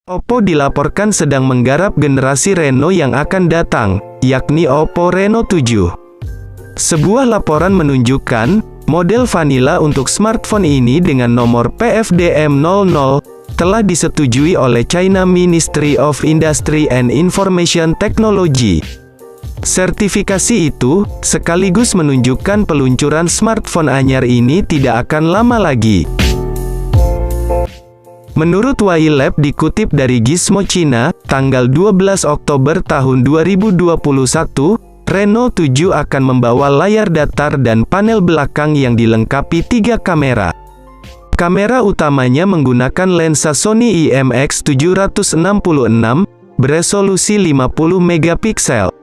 Oppo dilaporkan sedang menggarap generasi Reno yang akan datang, yakni Oppo Reno 7. Sebuah laporan menunjukkan, model vanilla untuk smartphone ini dengan nomor PFDM00, telah disetujui oleh China Ministry of Industry and Information Technology. Sertifikasi itu, sekaligus menunjukkan peluncuran smartphone anyar ini tidak akan lama lagi. Menurut Wailab dikutip dari Gizmo China, tanggal 12 Oktober tahun 2021, Reno 7 akan membawa layar datar dan panel belakang yang dilengkapi 3 kamera. Kamera utamanya menggunakan lensa Sony IMX766, beresolusi 50 megapiksel.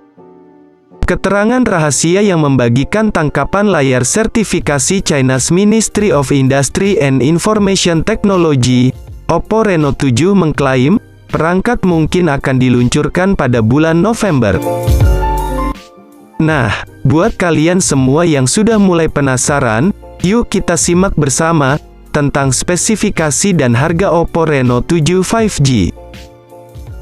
Keterangan rahasia yang membagikan tangkapan layar sertifikasi China's Ministry of Industry and Information Technology, Oppo Reno 7 mengklaim, perangkat mungkin akan diluncurkan pada bulan November. Nah, buat kalian semua yang sudah mulai penasaran, yuk kita simak bersama, tentang spesifikasi dan harga Oppo Reno 7 5G.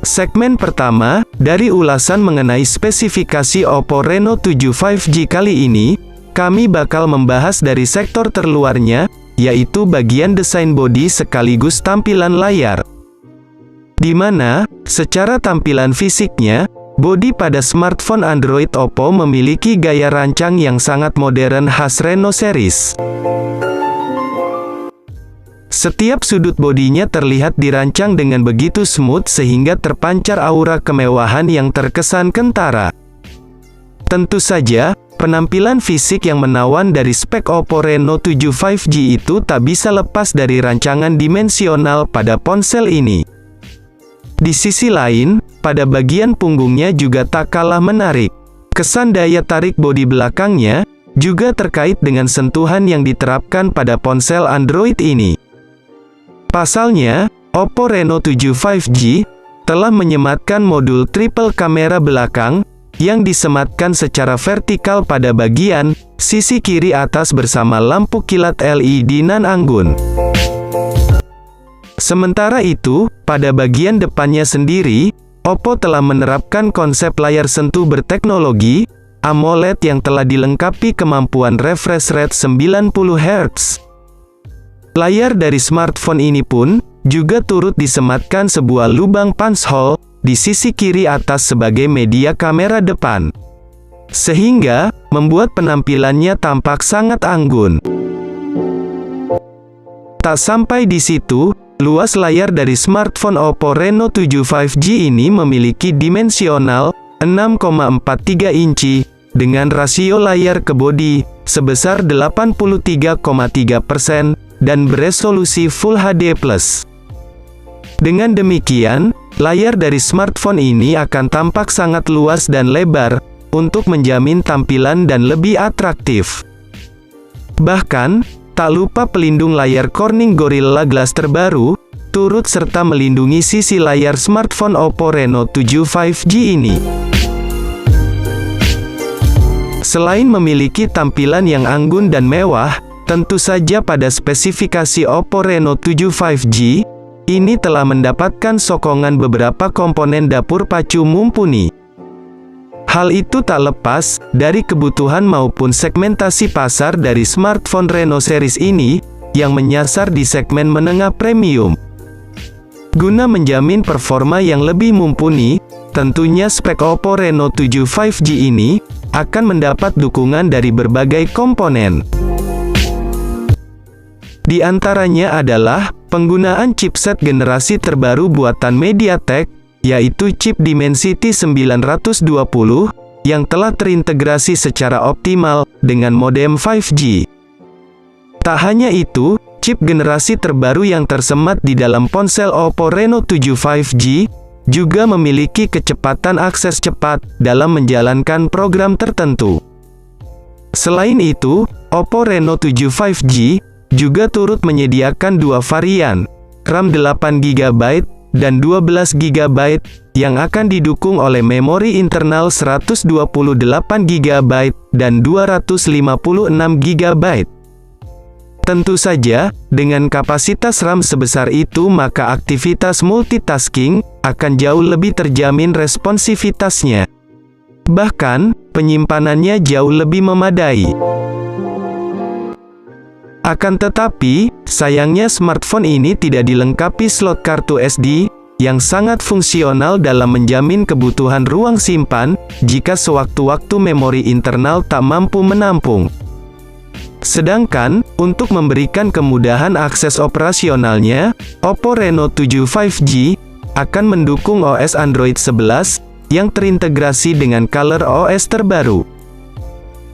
Segmen pertama, dari ulasan mengenai spesifikasi Oppo Reno 7 5G kali ini, kami bakal membahas dari sektor terluarnya, yaitu bagian desain bodi sekaligus tampilan layar. Di mana, secara tampilan fisiknya, bodi pada smartphone Android Oppo memiliki gaya rancang yang sangat modern khas Reno series. Setiap sudut bodinya terlihat dirancang dengan begitu smooth sehingga terpancar aura kemewahan yang terkesan kentara. Tentu saja, penampilan fisik yang menawan dari spek Oppo Reno 7 5G itu tak bisa lepas dari rancangan dimensional pada ponsel ini. Di sisi lain, pada bagian punggungnya juga tak kalah menarik. Kesan daya tarik bodi belakangnya, juga terkait dengan sentuhan yang diterapkan pada ponsel Android ini. Pasalnya, Oppo Reno 7 5G, telah menyematkan modul triple kamera belakang, yang disematkan secara vertikal pada bagian sisi kiri atas bersama lampu kilat LED nan anggun. Sementara itu, pada bagian depannya sendiri, Oppo telah menerapkan konsep layar sentuh berteknologi AMOLED yang telah dilengkapi kemampuan refresh rate 90 Hz. Layar dari smartphone ini pun juga turut disematkan sebuah lubang punch hole di sisi kiri atas sebagai media kamera depan, sehingga membuat penampilannya tampak sangat anggun. Tak sampai di situ, luas layar dari smartphone Oppo Reno 7 5G ini memiliki dimensional 6,43 inci dengan rasio layar ke bodi sebesar 83,3% dan beresolusi Full HD+. Dengan demikian, layar dari smartphone ini akan tampak sangat luas dan lebar, untuk menjamin tampilan dan lebih atraktif. Bahkan, tak lupa pelindung layar Corning Gorilla Glass terbaru, turut serta melindungi sisi layar smartphone Oppo Reno 7 5G ini. Selain memiliki tampilan yang anggun dan mewah, tentu saja pada spesifikasi Oppo Reno 7 5G, ini telah mendapatkan sokongan beberapa komponen dapur pacu mumpuni. Hal itu tak lepas dari kebutuhan maupun segmentasi pasar dari smartphone Reno series ini, yang menyasar di segmen menengah premium. Guna menjamin performa yang lebih mumpuni, tentunya spek Oppo Reno 7 5G ini akan mendapat dukungan dari berbagai komponen. Di antaranya adalah penggunaan chipset generasi terbaru buatan MediaTek, yaitu chip Dimensity 920, yang telah terintegrasi secara optimal dengan modem 5G. Tak hanya itu, chip generasi terbaru yang tersemat di dalam ponsel Oppo Reno 7 5G, juga memiliki kecepatan akses cepat dalam menjalankan program tertentu. Selain itu, Oppo Reno 7 5G, juga turut menyediakan dua varian, RAM 8GB, dan 12GB, yang akan didukung oleh memori internal 128GB, dan 256GB. Tentu saja, dengan kapasitas RAM sebesar itu maka aktivitas multitasking akan jauh lebih terjamin responsivitasnya. Bahkan, penyimpanannya jauh lebih memadai. Akan tetapi, sayangnya smartphone ini tidak dilengkapi slot kartu SD, yang sangat fungsional dalam menjamin kebutuhan ruang simpan, jika sewaktu-waktu memori internal tak mampu menampung. Sedangkan, untuk memberikan kemudahan akses operasionalnya, Oppo Reno 7 5G akan mendukung OS Android 11 yang terintegrasi dengan ColorOS terbaru.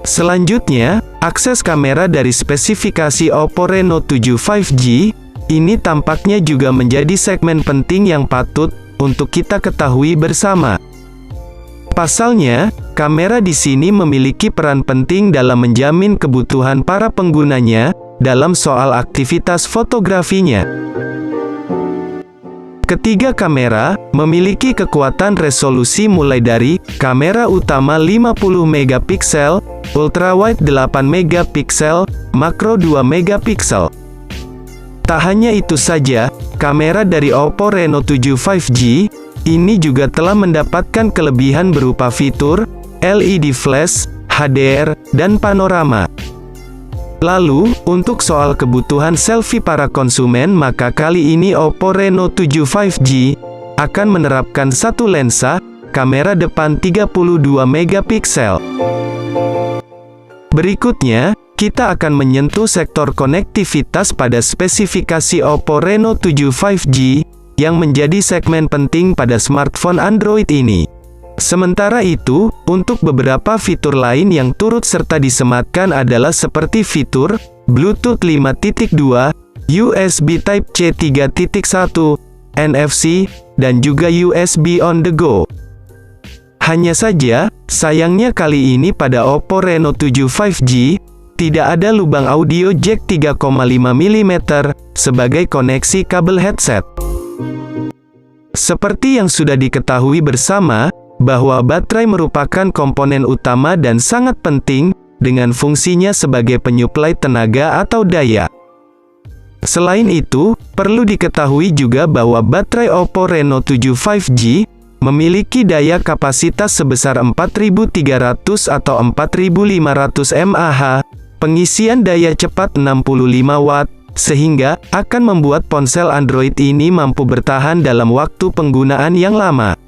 Selanjutnya, akses kamera dari spesifikasi Oppo Reno 7 5G ini tampaknya juga menjadi segmen penting yang patut untuk kita ketahui bersama. Pasalnya, kamera di sini memiliki peran penting dalam menjamin kebutuhan para penggunanya dalam soal aktivitas fotografinya. Ketiga kamera memiliki kekuatan resolusi mulai dari kamera utama 50 megapiksel, ultrawide 8 megapiksel, makro 2 megapiksel. Tak hanya itu saja, kamera dari Oppo Reno 7 5G ini juga telah mendapatkan kelebihan berupa fitur LED flash, HDR, dan panorama. Lalu, untuk soal kebutuhan selfie para konsumen maka kali ini Oppo Reno 7 5G akan menerapkan satu lensa, kamera depan 32 megapiksel. Berikutnya, kita akan menyentuh sektor konektivitas pada spesifikasi Oppo Reno 7 5G, yang menjadi segmen penting pada smartphone Android ini. Sementara itu, untuk beberapa fitur lain yang turut serta disematkan adalah seperti fitur Bluetooth 5.2, USB Type-C 3.1, NFC, dan juga USB on the go. Hanya saja, sayangnya kali ini pada Oppo Reno 7 5G, tidak ada lubang audio jack 3,5 mm sebagai koneksi kabel headset. Seperti yang sudah diketahui bersama, bahwa baterai merupakan komponen utama dan sangat penting, dengan fungsinya sebagai penyuplai tenaga atau daya. Selain itu, perlu diketahui juga bahwa baterai Oppo Reno 7 5G memiliki daya kapasitas sebesar 4300 atau 4500 mAh, pengisian daya cepat 65 Watt, sehingga akan membuat ponsel Android ini mampu bertahan dalam waktu penggunaan yang lama.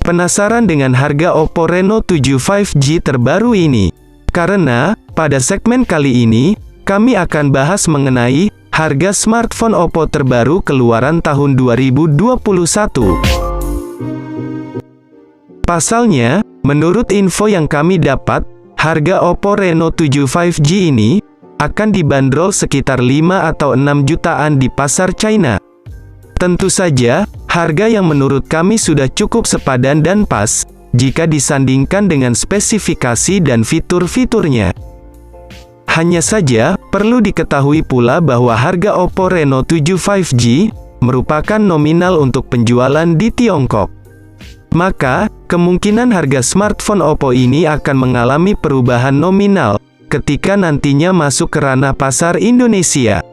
Penasaran dengan harga Oppo Reno 7 5G terbaru ini? Karena, pada segmen kali ini, kami akan bahas mengenai harga smartphone Oppo terbaru keluaran tahun 2021. Pasalnya, menurut info yang kami dapat, harga Oppo Reno 7 5G ini akan dibanderol sekitar 5 atau 6 jutaan di pasar China. Tentu saja, harga yang menurut kami sudah cukup sepadan dan pas, jika disandingkan dengan spesifikasi dan fitur-fiturnya. Hanya saja, perlu diketahui pula bahwa harga Oppo Reno 7 5G merupakan nominal untuk penjualan di Tiongkok. Maka, kemungkinan harga smartphone Oppo ini akan mengalami perubahan nominal ketika nantinya masuk ke ranah pasar Indonesia.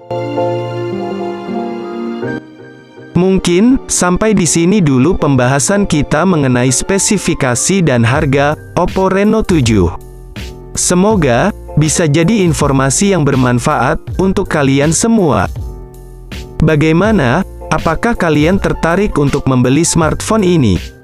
Mungkin, sampai di sini dulu pembahasan kita mengenai spesifikasi dan harga Oppo Reno 7. Semoga, bisa jadi informasi yang bermanfaat untuk kalian semua. Bagaimana? Apakah kalian tertarik untuk membeli smartphone ini?